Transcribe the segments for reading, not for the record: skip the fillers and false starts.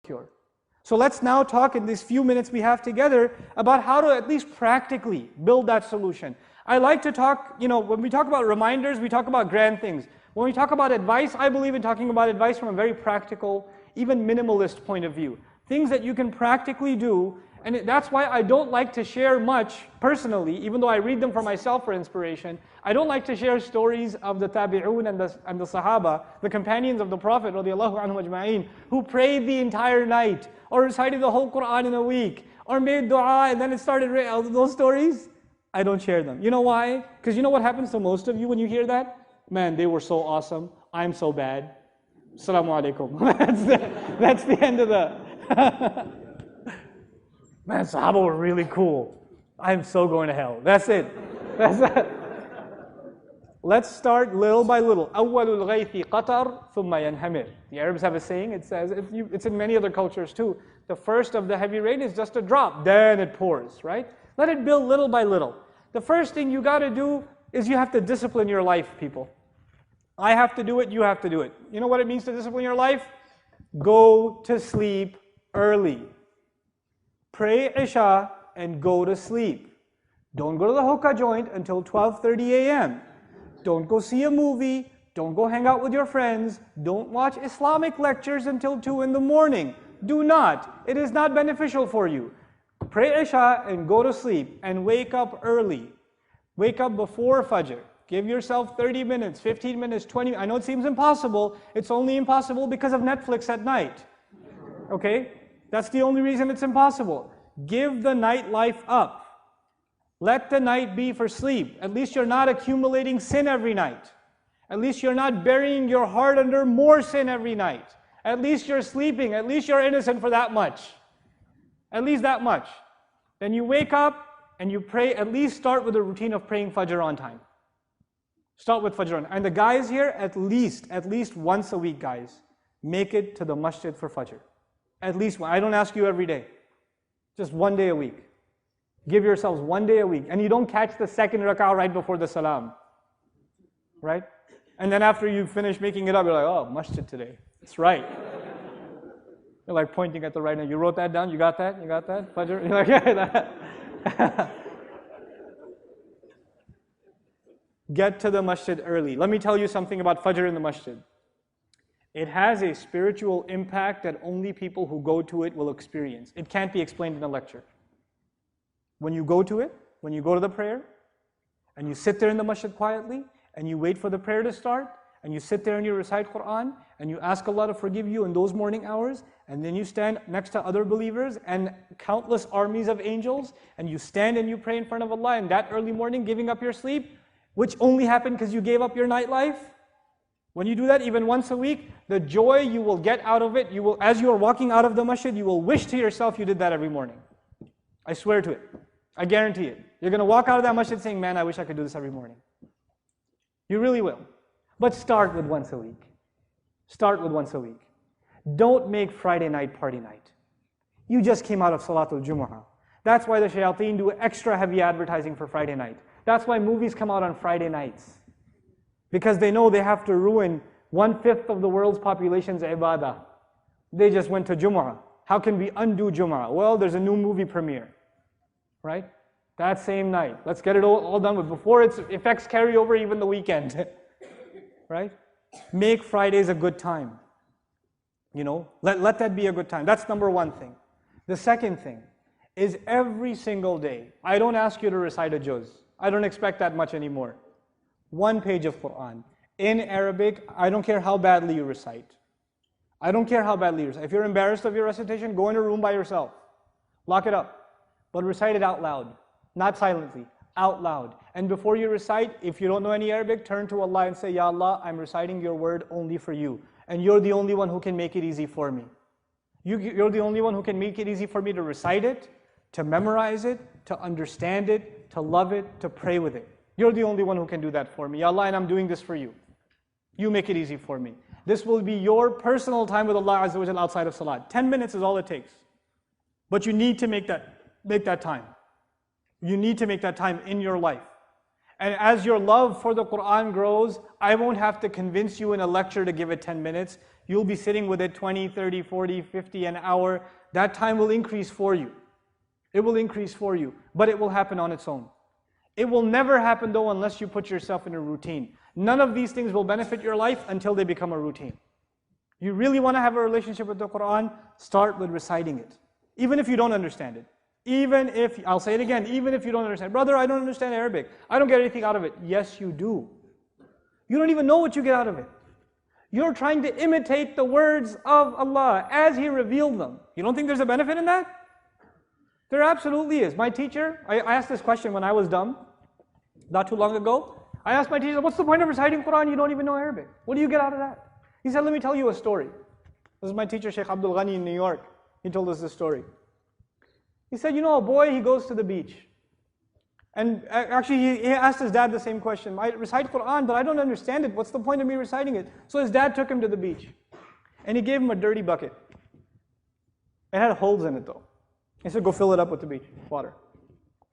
secure. So let's now talk in these few minutes we have together about how to at least practically build that solution. I like to talk, when we talk about reminders, we talk about grand things. When we talk about advice, I believe in talking about advice from a very practical, even minimalist point of view. Things that you can practically do, and that's why I don't like to share much personally, even though I read them for myself for inspiration. I don't like to share stories of the tabi'un and the sahaba, the companions of the Prophet radiallahu anhum ajma'in, who prayed the entire night, or recited the whole Quran in a week, or made dua and then it started raining. Those stories, I don't share them. You know why? Because you know what happens to most of you when you hear that? Man, they were so awesome. I'm so bad. Assalamu alaikum. That's the end of the... Man, Sahaba were really cool. I'm so going to hell. That's it. That's it. Let's start little by little. أول الغيث قطر ثم ينهمر. The Arabs have a saying, it says, it's in many other cultures too. The first of the heavy rain is just a drop, then it pours, right? Let it build little by little. The first thing you got to do is you have to discipline your life, people. I have to do it, you have to do it. You know what it means to discipline your life? Go to sleep early. Pray Isha and go to sleep. Don't go to the hookah joint until 12:30 a.m. Don't go see a movie. Don't go hang out with your friends. Don't watch Islamic lectures until 2 in the morning. Do not. It is not beneficial for you. Pray Isha and go to sleep and wake up early. Wake up before Fajr. Give yourself 30 minutes, 15 minutes, 20 minutes. I know it seems impossible. It's only impossible because of Netflix at night. Okay? That's the only reason it's impossible. Give the nightlife up. Let the night be for sleep. At least you're not accumulating sin every night. At least you're not burying your heart under more sin every night. At least you're sleeping. At least you're innocent for that much. At least that much. Then you wake up and you pray. At least start with a routine of praying Fajr on time. Start with Fajr on time. And the guys here, at least once a week, guys, make it to the masjid for Fajr. At least one. I don't ask you every day. Just one day a week. Give yourselves one day a week. And you don't catch the second rak'ah right before the salam. Right? And then after you finish making it up, you're like, oh, masjid today. That's right. You're like pointing at the right now. You wrote that down? You got that? You got that? Fajr? You're like, yeah, that. Get to the masjid early. Let me tell you something about Fajr in the masjid. It has a spiritual impact that only people who go to it will experience. It can't be explained in a lecture. When you go to it, when you go to the prayer, and you sit there in the masjid quietly, and you wait for the prayer to start, and you sit there and you recite Quran, and you ask Allah to forgive you in those morning hours, and then you stand next to other believers and countless armies of angels, and you stand and you pray in front of Allah in that early morning, giving up your sleep, which only happened because you gave up your nightlife. When you do that even once a week, the joy you will get out of it, as you are walking out of the masjid, you will wish to yourself you did that every morning. I swear to it. I guarantee it. You're going to walk out of that masjid saying, man, I wish I could do this every morning. You really will. But start with once a week. Start with once a week. Don't make Friday night party night. You just came out of Salatul Jumu'ah. That's why the shayateen do extra heavy advertising for Friday night. That's why movies come out on Friday nights. Because they know they have to ruin 1/5 of the world's population's ibadah. They just went to Jumu'ah. How can we undo Jumu'ah? Well, there's a new movie premiere. Right? That same night. Let's get it all done with before its effects carry over even the weekend. Right? Make Fridays a good time. Let that be a good time. That's number one thing. The second thing is every single day. I don't ask you to recite a juz. I don't expect that much anymore. 1 page of Quran. In Arabic, I don't care how badly you recite. I don't care how badly you recite. If you're embarrassed of your recitation, go in a room by yourself. Lock it up. But recite it out loud. Not silently. Out loud. And before you recite, if you don't know any Arabic, turn to Allah and say, Ya Allah, I'm reciting your word only for you. And you're the only one who can make it easy for me. You're the only one who can make it easy for me to recite it, to memorize it, to understand it, to love it, to pray with it. You're the only one who can do that for me. Ya Allah, and I'm doing this for you. You make it easy for me. This will be your personal time with Allah Azza wa Jalla outside of Salat. 10 minutes is all it takes. But you need to make that time. You need to make that time in your life. And as your love for the Quran grows, I won't have to convince you in a lecture to give it 10 minutes. You'll be sitting with it 20, 30, 40, 50, an hour. That time will increase for you. It will increase for you, but it will happen on its own. It will never happen though unless you put yourself in a routine. None of these things will benefit your life until they become a routine. You really want to have a relationship with the Quran, start with reciting it. Even if you don't understand it. Even if, I'll say it again, even if you don't understand. Brother, I don't understand Arabic. I don't get anything out of it. Yes, you do. You don't even know what you get out of it. You're trying to imitate the words of Allah as He revealed them. You don't think there's a benefit in that? There absolutely is. My teacher, I asked this question when I was dumb, not too long ago. I asked my teacher, what's the point of reciting Quran? You don't even know Arabic. What do you get out of that? He said, let me tell you a story. This is my teacher, Sheikh Abdul Ghani in New York. He told us this story. He said, you know, a boy, he goes to the beach. And actually, he asked his dad the same question. I recite Quran, but I don't understand it. What's the point of me reciting it? So his dad took him to the beach. And he gave him a dirty bucket. It had holes in it though. He said, go fill it up with the beach water.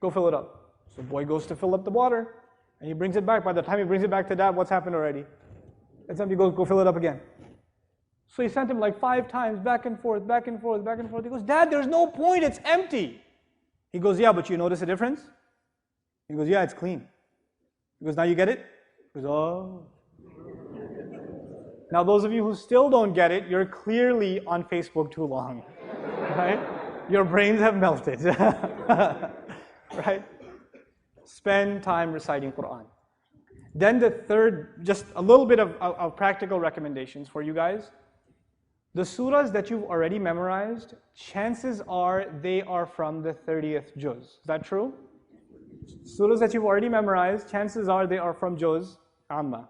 Go fill it up. So the boy goes to fill up the water. And he brings it back. By the time he brings it back to dad, what's happened already? It's empty. Go fill it up again. So he sent him like 5 times, back and forth, back and forth, back and forth. He goes, Dad, there's no point, it's empty. He goes, yeah, but you notice a difference? He goes, yeah, it's clean. He goes, now you get it? He goes, oh. Now those of you who still don't get it, you're clearly on Facebook too long, right? Your brains have melted, right? Spend time reciting Quran. Then the third, just a little bit of practical recommendations for you guys. The surahs that you've already memorized, chances are they are from the 30th juz. Is that true? Surahs that you've already memorized, chances are they are from juz amma.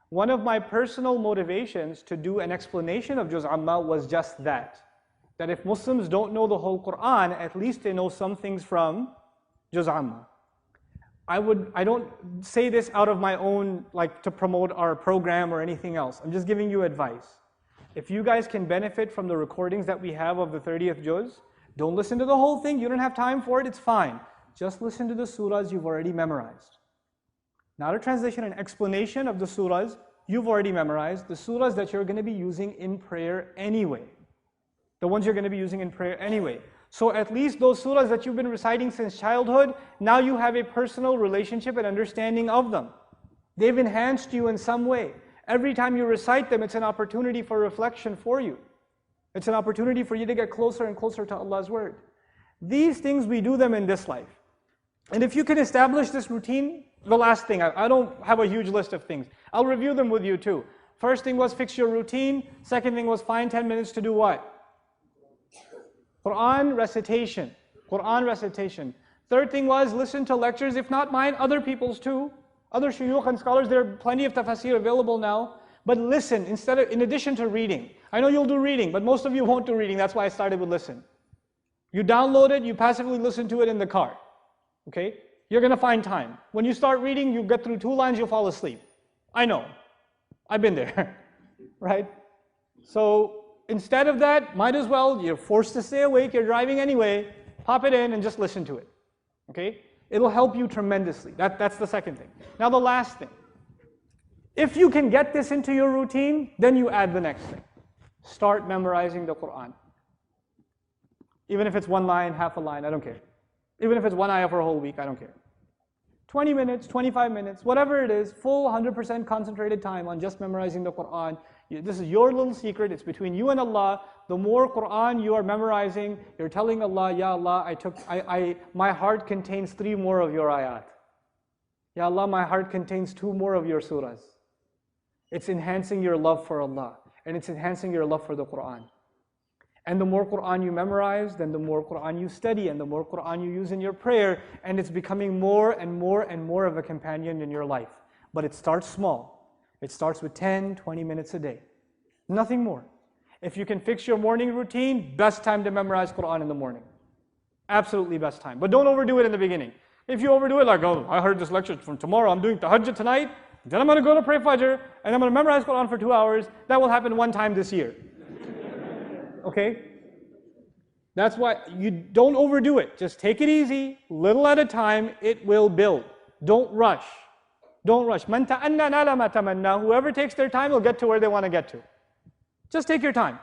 One of my personal motivations to do an explanation of juz amma was just that. That if Muslims don't know the whole Quran, at least they know some things from juz amma. I don't say this out of my own, like to promote our program or anything else. I'm just giving you advice. If you guys can benefit from the recordings that we have of the 30th juz, don't listen to the whole thing. You don't have time for it, it's fine. Just listen to the surahs you've already memorized. Not a translation, an explanation of the surahs you've already memorized, the surahs that you're going to be using in prayer anyway. The ones you're going to be using in prayer anyway. So at least those surahs that you've been reciting since childhood, now you have a personal relationship and understanding of them. They've enhanced you in some way. Every time you recite them, it's an opportunity for reflection for you. It's an opportunity for you to get closer and closer to Allah's word. These things, we do them in this life. And if you can establish this routine, the last thing, I don't have a huge list of things. I'll review them with you too. First thing was fix your routine. Second thing was find 10 minutes to do what? Quran recitation. Quran recitation. Third thing was listen to lectures, if not mine, other people's too. Other shuyukh and scholars, there are plenty of tafsir available now. But listen, in addition to reading. I know you'll do reading, but most of you won't do reading. That's why I started with listen. You download it, you passively listen to it in the car. Okay? You're going to find time. When you start reading, you get through 2 lines, you'll fall asleep. I know. I've been there. Right? So instead of that, might as well, you're forced to stay awake, you're driving anyway, pop it in and just listen to it. Okay? It'll help you tremendously. That's the second thing. Now the last thing. If you can get this into your routine, then you add the next thing. Start memorizing the Quran. Even if it's 1 line, half a line, I don't care. Even if it's 1 ayah for a whole week, I don't care. 20 minutes, 25 minutes, whatever it is, full 100% concentrated time on just memorizing the Quran. This is your little secret, it's between you and Allah. The more Quran you are memorizing, you're telling Allah, Ya Allah, my heart contains 3 more of your ayat. Ya Allah, my heart contains 2 more of your surahs. It's enhancing your love for Allah, and it's enhancing your love for the Quran. And the more Quran you memorize, then the more Quran you study, and the more Quran you use in your prayer, and it's becoming more and more and more of a companion in your life. But it starts small. It starts with 10, 20 minutes a day. Nothing more. If you can fix your morning routine, best time to memorize Quran in the morning. Absolutely best time. But don't overdo it in the beginning. If you overdo it like, oh, I heard this lecture from tomorrow, I'm doing tahajjud tonight, then I'm going to go to pray Fajr, and I'm going to memorize Quran for 2 hours. That will happen 1 time this year. Okay? That's why you don't overdo it. Just take it easy, little at a time, it will build. Don't rush. Don't rush. مَنْ تَأَنَّى نَالَ مَا تَمَنَّى. Whoever takes their time will get to where they want to get to. Just take your time.